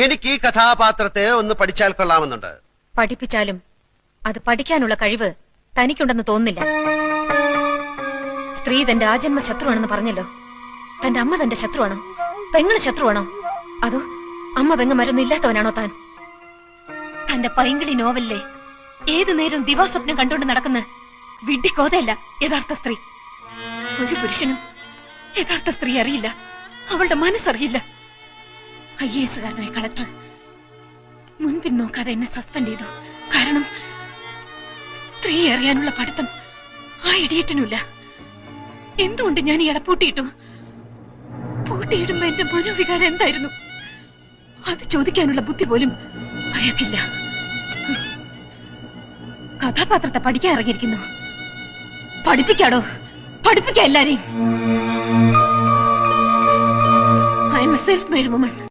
എനിക്ക് ഈ കഥാപാത്രത്തെ ഒന്ന് പഠിച്ചാൽ കൊള്ളാമെന്നുണ്ട്. പഠിപ്പിച്ചാലും അത് പഠിക്കാനുള്ള കഴിവ് തനിക്കുണ്ടെന്ന് തോന്നുന്നില്ല. സ്ത്രീ തന്റെ ആജന്മ ശത്രുവാണെന്ന് പറഞ്ഞല്ലോ. തന്റെ അമ്മ തന്റെ ശത്രുവാണോ? പെങ്ങള് ശത്രുവാണോ? അതോ അമ്മ പെങ്ങന്മാരൊന്നും ഇല്ലാത്തവനാണോ താൻ? തന്റെ പൈങ്കിളി നോവലിലെ ഏതു നേരം ദിവാസ്വപ്നം കണ്ടുകൊണ്ട് നടക്കുന്ന വിഡ്ഢിക്കോതയല്ല യഥാർത്ഥ സ്ത്രീ. ഒരു പുരുഷനും യഥാർത്ഥ സ്ത്രീ അറിയില്ല, അവളുടെ മനസ്സറിയില്ല. IAS-കാരനായ കളക്ടർ മുൻപിൻ നോക്കാതെ എന്നെ സസ്പെൻഡ് ചെയ്തു. കാരണം സ്ത്രീ അറിയാനുള്ള പഠിത്തം ആ ഇഡിയറ്റിനുമില്ല. എന്തുകൊണ്ട് ഞാൻ ഇയാളെ പൂട്ടിയിട്ടു? പൂട്ടിയിടുമ്പോ എന്റെ മനോവികാരം എന്തായിരുന്നു? അത് ചോദിക്കാനുള്ള ബുദ്ധി പോലും അയാൾക്കില്ല. കഥാപാത്രത്തെ പഠിക്കാൻ ഇറങ്ങിയിരിക്കുന്നു. പഠിപ്പിക്കാടോ, പഠിപ്പിക്കാം എല്ലാരെയും. I am a self-made woman.